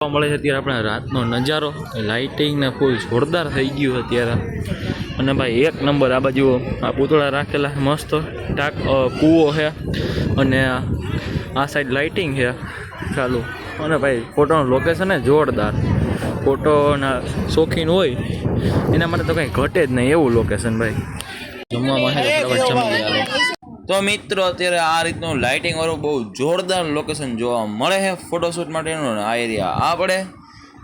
મળે છે અત્યારે આપણે રાતનો નજારો લાઇટિંગ ને ફૂલ જોરદાર થઈ ગયું અત્યારે અને ભાઈ એક નંબર આ બાજુ આ પૂતળા રાખેલા મસ્ત ટાક કૂવો છે અને આ સાઈડ લાઇટિંગ છે ચાલુ અને ભાઈ ફોટોનું લોકેશન જોરદાર ફોટોના શોખીન હોય એના માટે તો કંઈ ઘટે જ નહીં એવું લોકેશન ભાઈ જમવામાં છે ફટાફટ જમી લેવાનું તો મિત્રો અત્યારે આ રીતનું લાઇટિંગ વાળું બહુ જોરદાર લોકેશન જોવા મળે છે ફોટોશૂટ માટેનું આ એરિયા આ પડે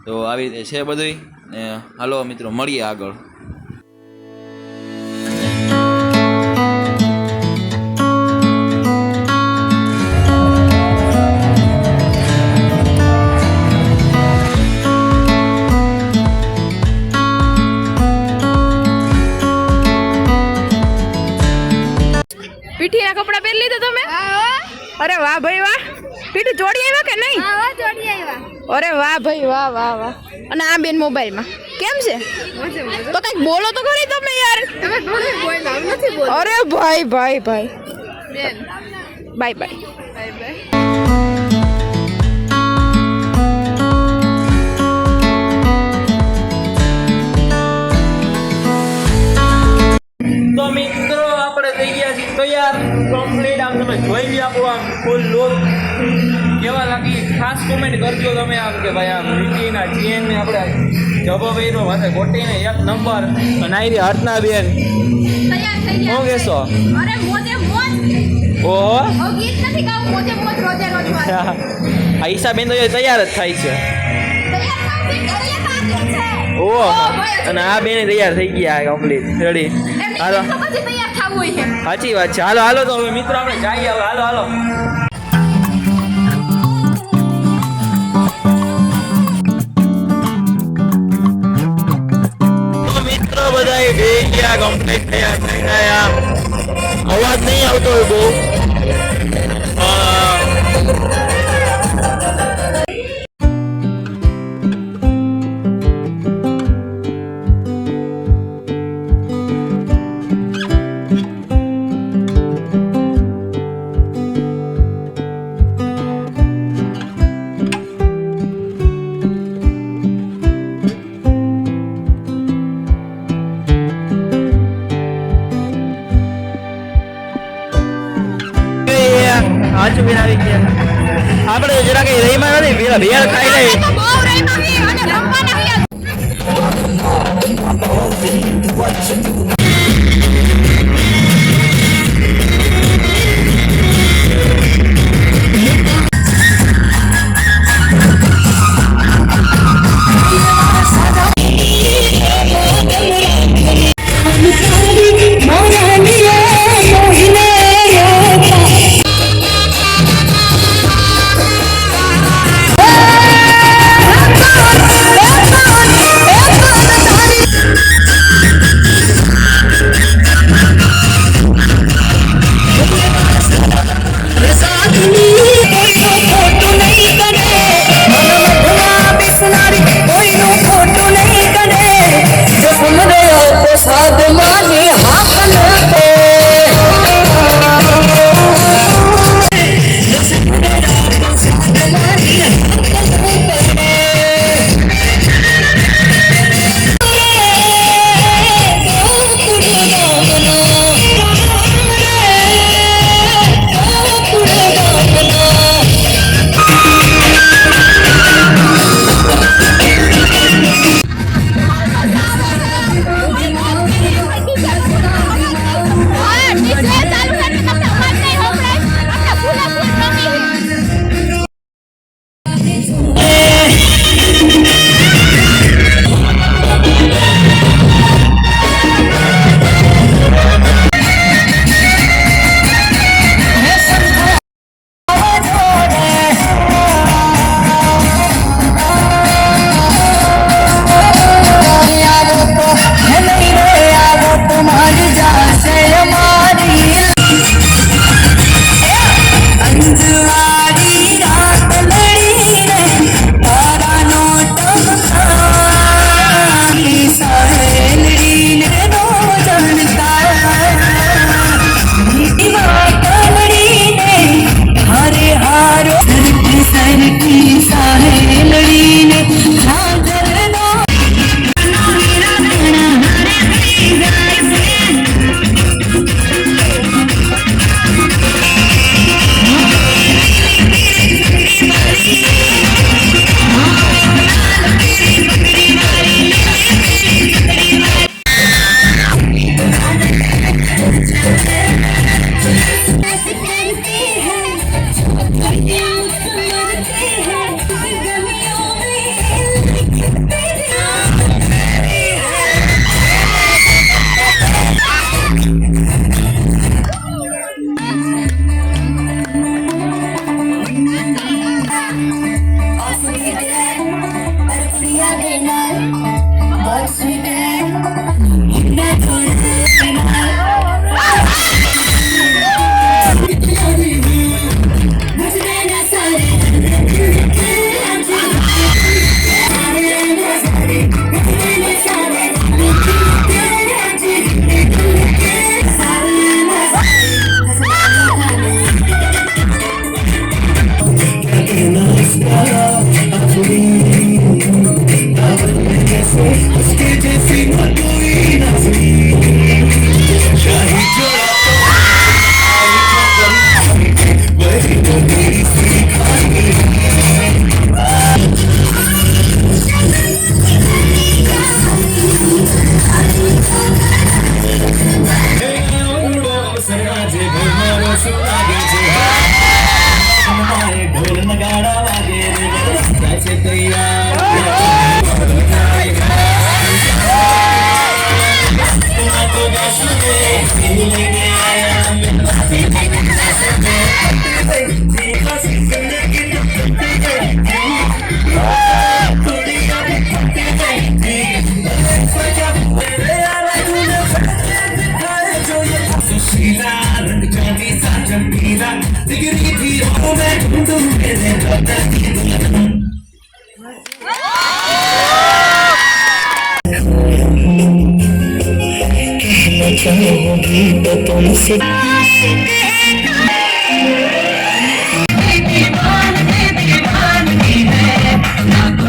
તો આવી રીતે છે બધું ને હાલો મિત્રો મળીએ આગળ પીઠીના કપડા પહેરી લીધા તમે? અરે વાહ ભાઈ વાહ. પીઠી જોડી આવ્યા કે નહીં? હા જોડી આવ્યા. અરે વાહ ભાઈ વાહ વાહ વાહ. અને આ બેન મોબાઈલમાં કેમ છે? તો કઈક બોલો તો ખરી તમે યાર. તમે ઘણું બોલ્યા નથી બોલ. અરે ભાઈ ભાઈ ભાઈ. બેન બાય બાય. Bye bye. તો મિત્રો આપણે થઈ ગયા છીએ તૈયાર કમ્પ્લીટ આમ તમે જોઈ લી આપણું આમ ફૂલ લુક કેવા લાગી ખાસ કોમેન્ટ કરજો તમે આમ કે ભાઈ આમ રીતિના ચેન ને આપણે જબો વેરો માથે ગોટીને એક નંબર અને આઈ હટના બેન તૈયાર થઈ ગયા. શું કહેશો? અરે મોજે મોજ. ઓહો ઓ ગીત નથી ગાવું મોજે મોજ રોજે રોજ વાત. આ હિસાબેન તો તૈયાર જ થાય છે તૈયાર થાવ છે ઘરે બાકી છે. ઓહો અને આ બેન તૈયાર થઈ ગયા કમ્પ્લીટ રેડી હાલો તો પછી તૈયાર થવું હોય છે. સાચી વાત છે હાલો હાલો તો હવે મિત્રો આપણે જઈએ હવે હાલો હાલો તો મિત્રો બધાય બે ગયા કમ્પ્લીટ તૈયાર થઈ ગયા અવાજ નહીં આવતો હોય બહુ આપણે જરા કઈ રહીમાં નથી પેલા ભેળ ખાઈ લઈ તો બહુ રહીમાં હી અને રમવાના હી.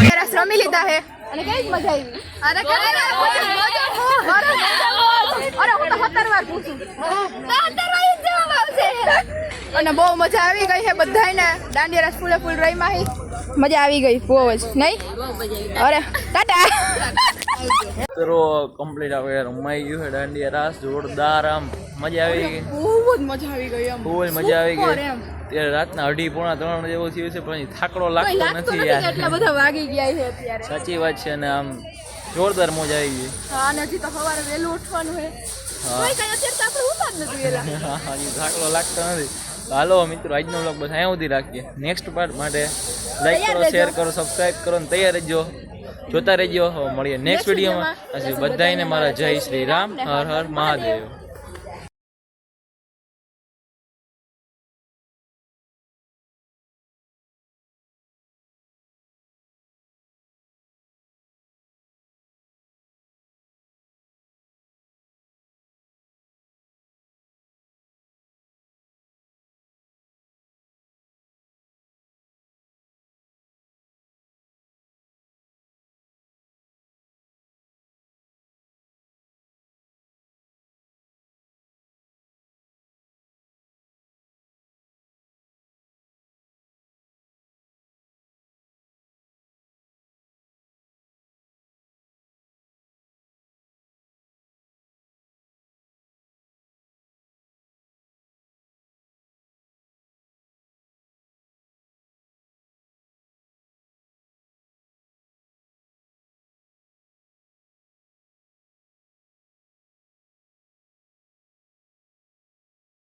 સરસ રમી લીધા હે અને કઈ મજા આવી અરે હું તો 17 વાર પૂછું અને બહુ મજા આવી ગઈ છે બધાને દાંડિયા રાસ ફૂલે ફૂલ રહીમાં હી મજા આવી ગઈ બહુ જ નહીં અરે ટાટા મિત્રો કમ્પ્લીટ આવે રમાઈ ગયું છે દાંડિયા રાસ જોરદાર આમ મજા આવી ગઈ બહુ જ મજા આવી ગઈ એમ ફૂલ મજા આવી ગઈ ત્યારે રાતના 2:30-3 જેવું થયું છે પણ થાકડો લાગતો નથી યાર એટલા બધા વાગી ગયા છે અત્યારે સાચી વાત છે અને આમ જોરદાર મજા આવી ગઈ હા અને હજી તો સવારે વહેલું ઉઠવાનું છે કોઈ કઈ અત્યારે તો આપણે ઉઠા જ નથી વહેલા હજી થાકડો લાગતો નથી હાલો મિત્રો આજનો વ્લોગ બસ અહીંયા સુધી રાખીએ નેક્સ્ટ પાર્ટ માટે લાઈક કરો શેર કરો સબસ્ક્રાઈબ કરો ને તૈયાર રહેજો જોતા રહેજો મળીએ નેક્સ્ટ વિડીયોમાં બધાને મારા જય શ્રી રામ હર હર મહાદેવ